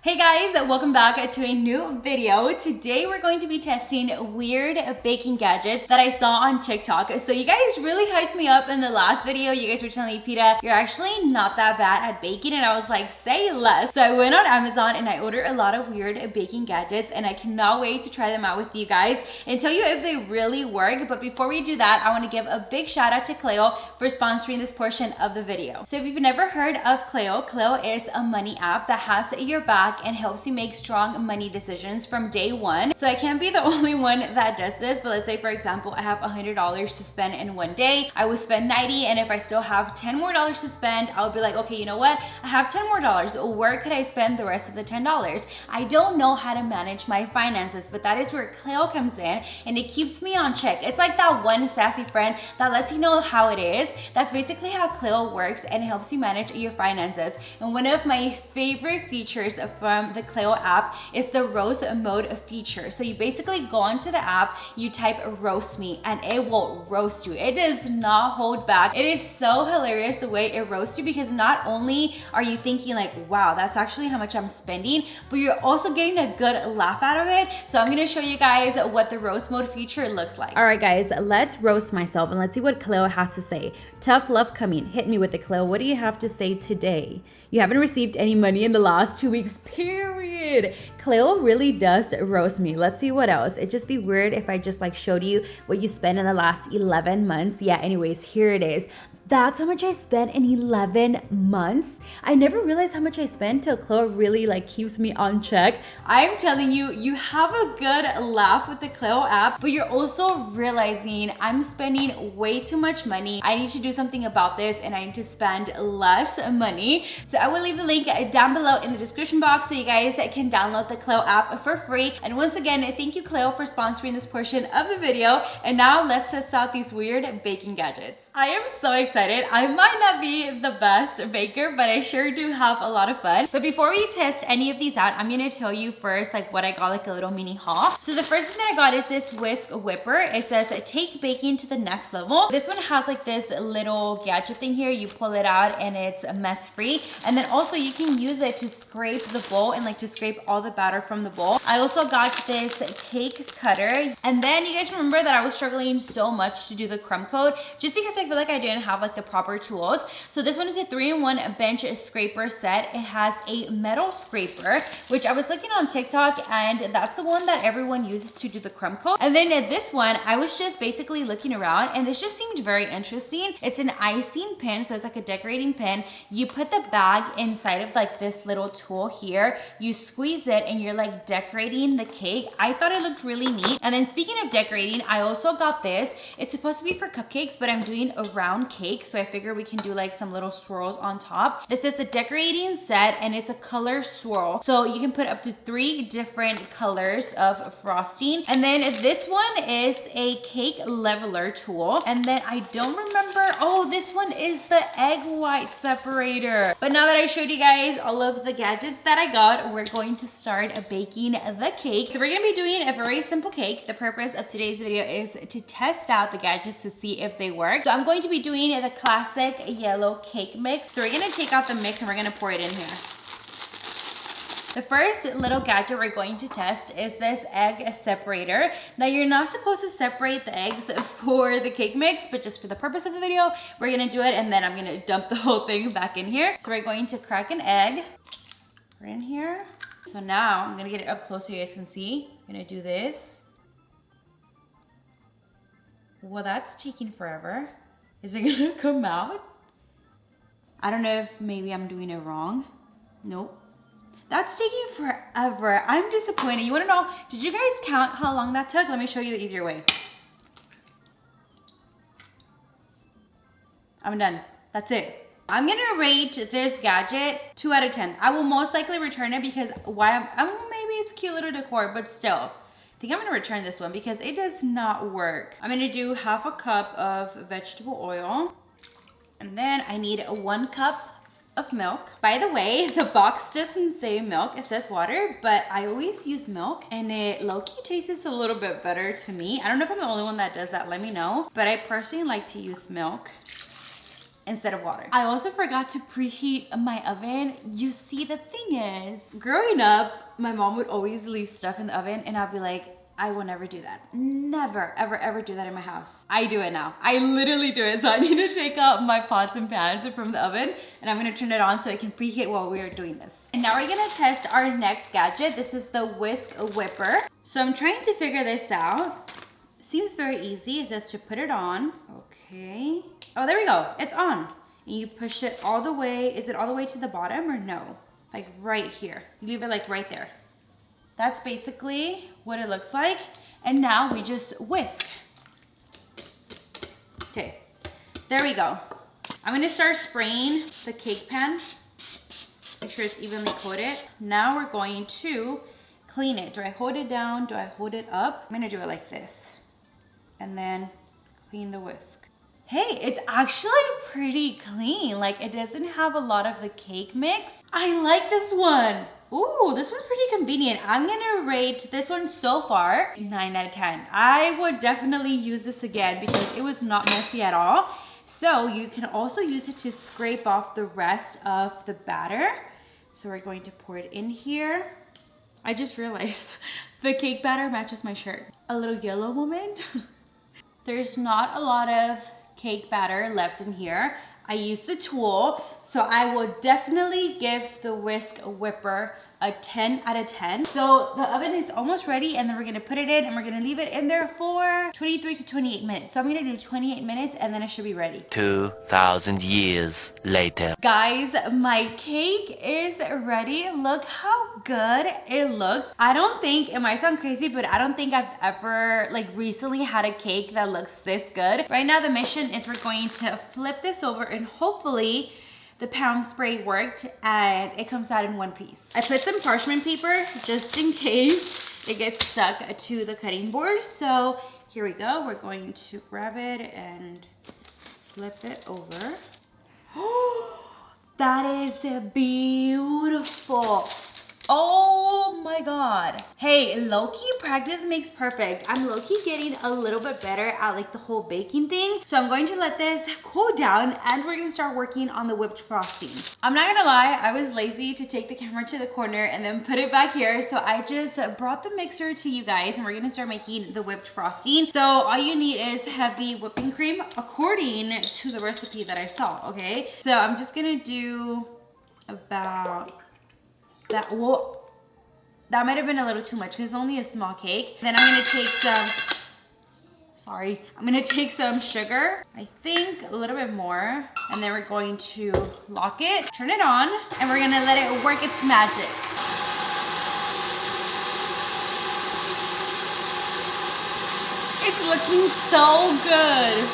Hey guys, welcome back to a new video. Today we're going to be testing weird baking gadgets that I saw on TikTok. So you guys really hyped me up in the last video. You guys were telling me, Pita, you're actually not that bad at baking, and I was like, say less. So I went on Amazon and I ordered a lot of weird baking gadgets, and I cannot wait to try them out with you guys and tell you if they really work. But before we do that, I want to give a big shout out to Cleo for sponsoring this portion of the video. So if you've never heard of Cleo, Cleo is a money app that has your back and helps you make strong money decisions from day one. So I can't be the only one that does this, but let's say for example, I have $100 to spend in one day. I would spend 90, and if I still have 10 more dollars to spend, I'll be like, okay, you know what? I have 10 more dollars. Where could I spend the rest of the $10? I don't know how to manage my finances, but that is where Cleo comes in, and it keeps me on check. It's like that one sassy friend that lets you know how it is. That's basically how Cleo works, and it helps you manage your finances. And one of my favorite features from the Cleo app is the roast mode feature. So you basically go onto the app, you type roast me, and it will roast you. It does not hold back. It is so hilarious the way it roasts you, because not only are you thinking like, wow, that's actually how much I'm spending, but you're also getting a good laugh out of it. So I'm gonna show you guys what the roast mode feature looks like. All right guys, let's roast myself and let's see what Cleo has to say. Tough love coming. Hit me with it, Cleo. What do you have to say today? You haven't received any money in the last 2 weeks, period. Cleo really does roast me. Let's see what else. It'd just be weird if I just like showed you what you spent in the last 11 months. Yeah, anyways, here it is. That's how much I spent in 11 months. I never realized how much I spent till Cleo really like keeps me on check. I'm telling you, you have a good laugh with the Cleo app, but you're also realizing I'm spending way too much money. I need to do something about this, and I need to spend less money. So I will leave the link down below in the description box so you guys can download the Cleo app for free. And once again, thank you Cleo for sponsoring this portion of the video. And now let's test out these weird baking gadgets. I am so excited. I might not be the best baker, but I sure do have a lot of fun. But before we test any of these out, I'm gonna tell you first like what I got, like a little mini haul. So the first thing that I got is this whisk whipper. It says take baking to the next level. This one has like this little gadget thing here. You pull it out and it's mess free. And then also you can use it to scrape the bowl and like to scrape all the batter from the bowl. I also got this cake cutter. And then you guys remember that I was struggling so much to do the crumb coat just because I feel like I didn't have like the proper tools. So this one is a 3-in-1 bench scraper set. It has a metal scraper, which I was looking on TikTok, and that's the one that everyone uses to do the crumb coat. And then this one, I was just basically looking around, and this just seemed very interesting. It's an icing pin, so it's like a decorating pin. You put the bag inside of like this little tool here. You squeeze it, and you're like decorating the cake. I thought it looked really neat. And then speaking of decorating, I also got this. It's supposed to be for cupcakes, but I'm doing a round cake, so I figure we can do like some little swirls on top. This is the decorating set, and it's a color swirl, so you can put up to 3 different colors of frosting. And then this one is a cake leveler tool, and then I don't remember, oh, this one is the egg white separator. But now that I showed you guys all of the gadgets that I got, we're going to start baking the cake. So we're gonna be doing a very simple cake. The purpose of today's video is to test out the gadgets to see if they work. So I'm going to be doing the classic yellow cake mix. So we're gonna take out the mix and we're gonna pour it in here. The first little gadget we're going to test is this egg separator. Now you're not supposed to separate the eggs for the cake mix, but just for the purpose of the video, we're gonna do it, and then I'm gonna dump the whole thing back in here. So we're going to crack an egg right in here. So now I'm gonna get it up close so you guys can see. I'm gonna do this. Well, that's taking forever. Is it gonna come out? I don't know if maybe I'm doing it wrong. Nope. That's taking forever. I'm disappointed. You wanna know, did you guys count how long that took? Let me show you the easier way. I'm done. That's it. I'm gonna rate this gadget 2 out of 10. I will most likely return it because maybe it's cute little decor, but still. I think I'm gonna return this one because it does not work. I'm gonna do 1/2 cup of vegetable oil. And then I need 1 cup of milk. By the way, the box doesn't say milk, it says water, but I always use milk, and it low-key tastes a little bit better to me. I don't know if I'm the only one that does that, let me know. But I personally like to use milk. instead of water. I also forgot to preheat my oven. You see, the thing is, growing up, my mom would always leave stuff in the oven and I'd be like, I will never do that. Never, ever, ever do that in my house. I do it now. I literally do it. So I need to take out my pots and pans from the oven and I'm gonna turn it on so I can preheat while we are doing this. And now we're gonna test our next gadget. This is the whisk whipper. So I'm trying to figure this out. Seems very easy. It says to put it on. Okay. Oh, there we go. It's on. And you push it all the way. Is it all the way to the bottom or no? Like right here. You leave it like right there. That's basically what it looks like. And now we just whisk. Okay, there we go. I'm gonna start spraying the cake pan. Make sure it's evenly coated. Now we're going to clean it. Do I hold it down? Do I hold it up? I'm gonna do it like this. And then clean the whisk. Hey, it's actually pretty clean. Like it doesn't have a lot of the cake mix. I like this one. Ooh, this one's pretty convenient. I'm gonna rate this one so far 9 out of 10. I would definitely use this again because it was not messy at all. So you can also use it to scrape off the rest of the batter. So we're going to pour it in here. I just realized the cake batter matches my shirt. A little yellow moment. There's not a lot of cake batter left in here. I used the tool, so I will definitely give the whisk whipper a 10 out of 10. So the oven is almost ready and then we're gonna put it in and we're gonna leave it in there for 23 to 28 minutes. So I'm gonna do 28 minutes and then it should be ready. 2,000 years later. Guys, my cake is ready. Look how good it looks. I don't think, it might sound crazy, but I don't think I've ever like recently had a cake that looks this good. Right now the mission is we're going to flip this over and hopefully the pound spray worked and it comes out in one piece. I put some parchment paper just in case it gets stuck to the cutting board. So here we go. We're going to grab it and flip it over. Oh, that is beautiful. Oh my God. Hey, low-key practice makes perfect. I'm low-key getting a little bit better at like the whole baking thing. So I'm going to let this cool down and we're gonna start working on the whipped frosting. I'm not gonna lie, I was lazy to take the camera to the corner and then put it back here. So I just brought the mixer to you guys and we're gonna start making the whipped frosting. So all you need is heavy whipping cream according to the recipe that I saw, okay? So I'm just gonna do about that. Whoa, that might have been a little too much because it's only a small cake. Then I'm gonna take some sugar, I think a little bit more, and then we're going to lock it, turn it on, and we're gonna let it work its magic. It's looking so good.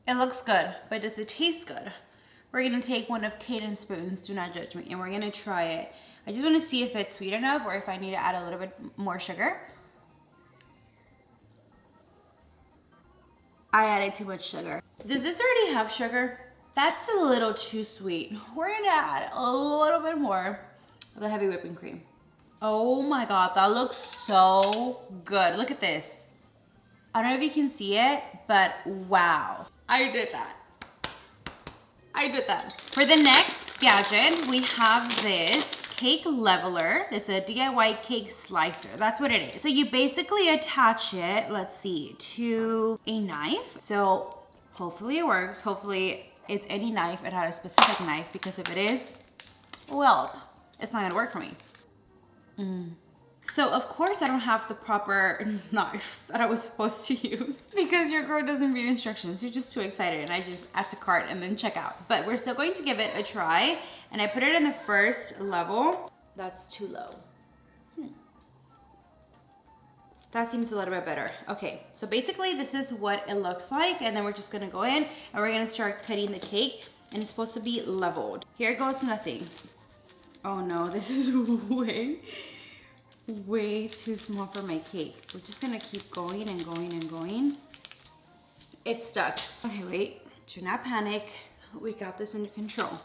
It looks good, but does it taste good? We're gonna take one of Caden's spoons, do not judge me, and we're gonna try it. I just wanna see if it's sweet enough or if I need to add a little bit more sugar. I added too much sugar. Does this already have sugar? That's a little too sweet. We're gonna add a little bit more of the heavy whipping cream. Oh my God, that looks so good. Look at this. I don't know if you can see it, but wow. I did that. For the next gadget, we have this cake leveler. It's a DIY cake slicer. That's what it is. So you basically attach it, let's see, to a knife. So hopefully it works. Hopefully it's any knife. It had a specific knife because if it is, well, it's not gonna work for me. So of course I don't have the proper knife that I was supposed to use because your girl doesn't read instructions. You're just too excited and I just add to cart and then check out. But we're still going to give it a try and I put it in the first level. That's too low. That seems a little bit better. Okay, so basically this is what it looks like and then we're just gonna go in and we're gonna start cutting the cake and it's supposed to be leveled. Here goes nothing. Oh no, this is way too small for my cake. We're just gonna keep going and going and going. It's stuck. Okay, wait, do not panic. We got this under control.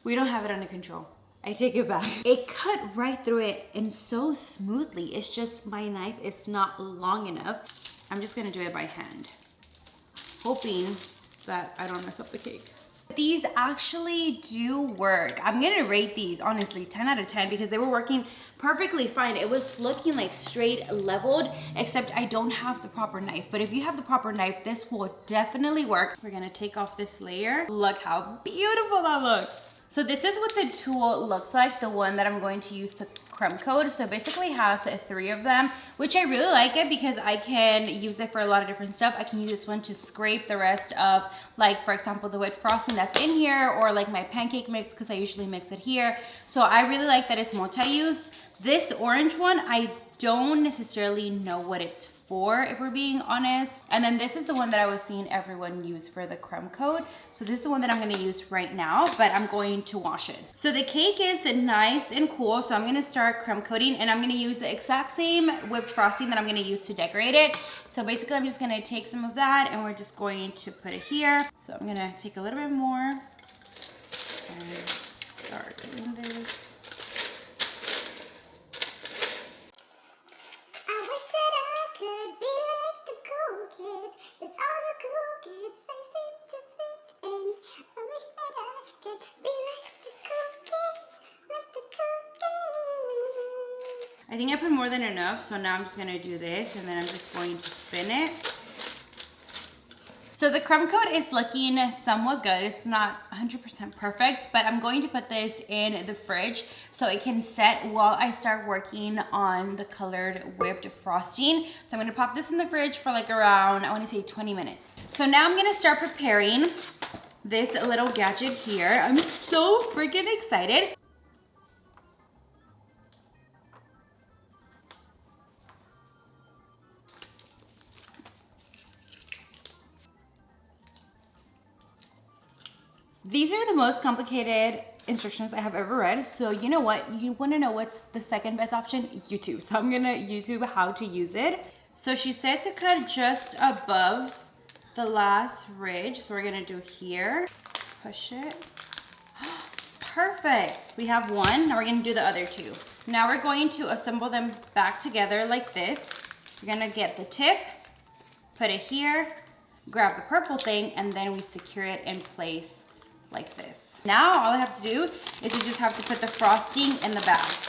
We don't have it under control. I take it back. It cut right through it and so smoothly. It's just my knife is not long enough. I'm just gonna do it by hand. hoping that I don't mess up the cake. These actually do work. I'm gonna rate these, honestly, 10 out of 10 because they were working perfectly fine. It was looking like straight leveled, except I don't have the proper knife. But if you have the proper knife, this will definitely work. We're gonna take off this layer. Look how beautiful that looks. So this is what the tool looks like, the one that I'm going to use to crumb coat. So basically it has 3 of them, which I really like it because I can use it for a lot of different stuff. I can use this one to scrape the rest of, like, for example, the whipped frosting that's in here, or like my pancake mix, because I usually mix it here. So I really like that it's multi-use. This orange one, I don't necessarily know what it's for, if we're being honest. And then this is the one that I was seeing everyone use for the crumb coat. So this is the one that I'm gonna use right now, but I'm going to wash it. So the cake is nice and cool. So I'm gonna start crumb coating, and I'm gonna use the exact same whipped frosting that I'm gonna use to decorate it. So basically I'm just gonna take some of that and we're just going to put it here. So I'm gonna take a little bit more and start doing this. I think I put more than enough, so now I'm just gonna do this and then I'm just going to spin it. So the crumb coat is looking somewhat good. It's not 100% perfect, but I'm going to put this in the fridge so it can set while I start working on the colored whipped frosting. So I'm gonna pop this in the fridge for like around, I wanna say 20 minutes. So now I'm gonna start preparing this little gadget here. I'm so freaking excited. These are the most complicated instructions I have ever read. So you know what? You wanna know what's the second best option? YouTube. So I'm gonna YouTube how to use it. So she said to cut just above the last ridge. So we're gonna do here, push it. Perfect. We have one, now we're gonna do the other 2. Now we're going to assemble them back together like this. We're gonna get the tip, put it here, grab the purple thing, and then we secure it in place like this. Now all I have to do is you just have to put the frosting in the bags.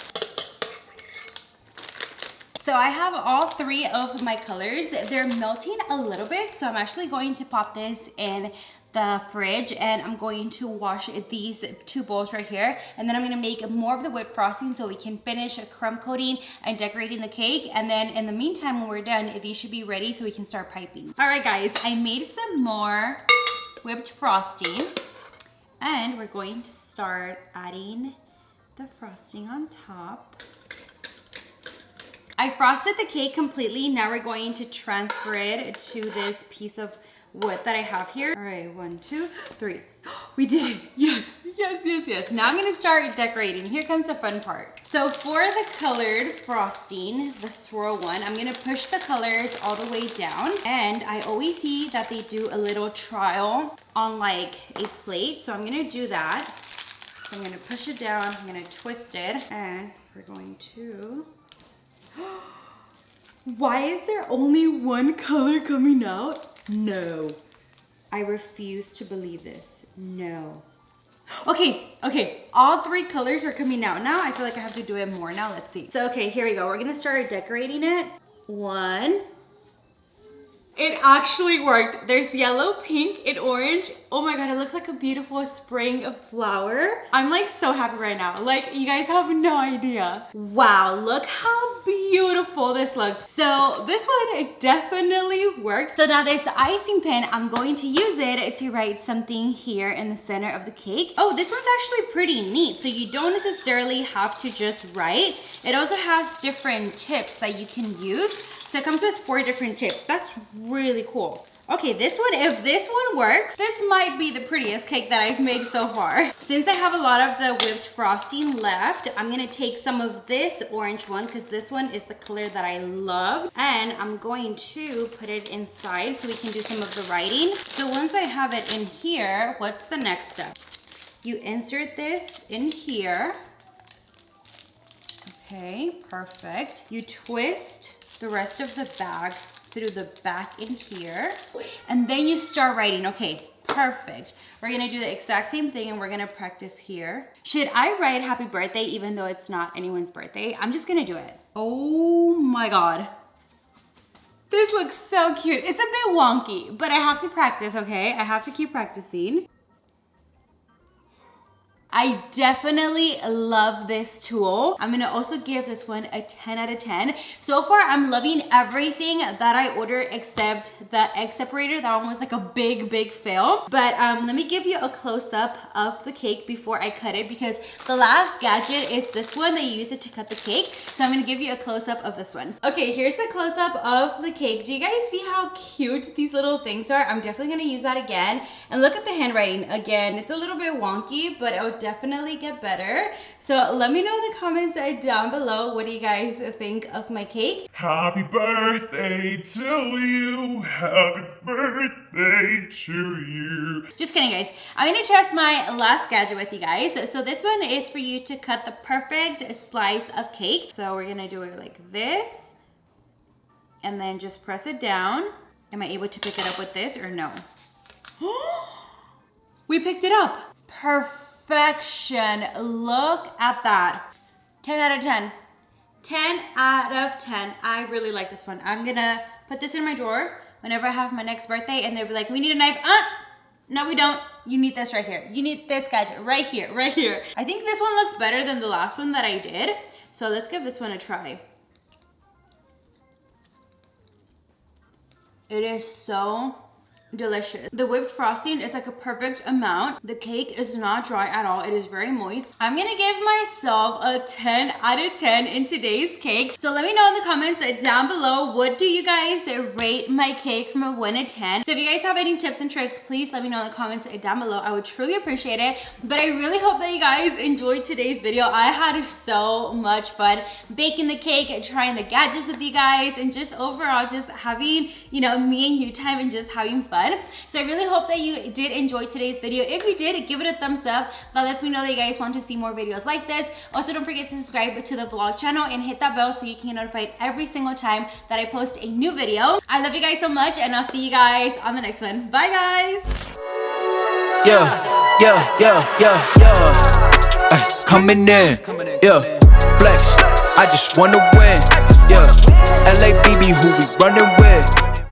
So I have all 3 of my colors. They're melting a little bit, so I'm actually going to pop this in the fridge and I'm going to wash these 2 bowls right here, and then I'm gonna make more of the whipped frosting so we can finish crumb coating and decorating the cake. And then in the meantime, when we're done, these should be ready so we can start piping. All right guys, I made some more whipped frosting and we're going to start adding the frosting on top. I frosted the cake completely. Now we're going to transfer it to this piece of wood that I have here. All right, 1, 2, 3. We did it. Yes, yes, yes, yes. Now I'm gonna start decorating. Here comes the fun part. So for the colored frosting, the swirl one, I'm gonna push the colors all the way down. And I always see that they do a little trial on like a plate. So I'm gonna do that. So I'm gonna push it down, I'm gonna twist it, and we're going to... Why is there only one color coming out? No, I refuse to believe this. No. Okay, all 3 colors are coming out. Now I feel like I have to do it more. Now let's see. So okay, here we go. We're gonna start decorating it. 1. It actually worked. There's yellow, pink, and orange. Oh my God, it looks like a beautiful spring flower. I'm like so happy right now. Like, you guys have no idea. Wow, look how beautiful this looks. So this one, it definitely works. So now this icing pen, I'm going to use it to write something here in the center of the cake. Oh, this one's actually pretty neat. So you don't necessarily have to just write. It also has different tips that you can use. So it comes with 4 different tips. That's really cool. Okay, this one, if this one works, this might be the prettiest cake that I've made so far. Since I have a lot of the whipped frosting left, I'm gonna take some of this orange one because this one is the color that I love. And I'm going to put it inside so we can do some of the writing. So once I have it in here, what's the next step? You insert this in here. Okay, perfect. You twist the rest of the bag through the back in here. And then you start writing. Okay, perfect. We're gonna do the exact same thing and we're gonna practice here. Should I write happy birthday even though it's not anyone's birthday? I'm just gonna do it. Oh my God. This looks so cute. It's a bit wonky, but I have to practice, okay? I have to keep practicing. I definitely love this tool. I'm gonna also give this one a 10 out of 10. So far, I'm loving everything that I ordered except the egg separator. That one was like a big fail. But let me give you a close-up of the cake before I cut it because the last gadget is this one that you use it to cut the cake. So I'm gonna give you a close-up of this one. Okay, here's the close-up of the cake. Do you guys see how cute these little things are? I'm definitely gonna use that again. And look at the handwriting. Again, it's a little bit wonky, but it would definitely get better. So let me know in the comments down below, what do you guys think of my cake? Happy birthday to you. Happy birthday to you. Just kidding, guys. I'm gonna test my last gadget with you guys. So this one is for you to cut the perfect slice of cake. So we're gonna do it like this and then just press it down. Am I able to pick it up with this or no? We picked it up. Perfection. Look at that. 10 out of 10. 10 out of 10. I really like this one. I'm gonna put this in my drawer whenever I have my next birthday and they'll be like, we need a knife. No, we don't. You need this right here. You need this gadget right here, right here. I think this one looks better than the last one that I did. So let's give this one a try. It is so delicious. The whipped frosting is like a perfect amount. The cake is not dry at all. It is very moist. I'm gonna give myself a 10 out of 10 in today's cake. So let me know in the comments down below, what do you guys rate my cake from a 1 to 10? So if you guys have any tips and tricks, please let me know in the comments down below. I would truly appreciate it. But I really hope that you guys enjoyed today's video. I had so much fun baking the cake, trying the gadgets with you guys, and just overall just having, you know, me and you time and just having fun. So I really hope that you did enjoy today's video. If you did, give it a thumbs up. That lets me know that you guys want to see more videos like this. Also, don't forget to subscribe to the vlog channel and hit that bell so you can get notified every single time that I post a new video. I love you guys so much and I'll see you guys on the next one. Bye guys. Coming in, yeah, flex. I just wanna win, yeah. LA BB, who we running with?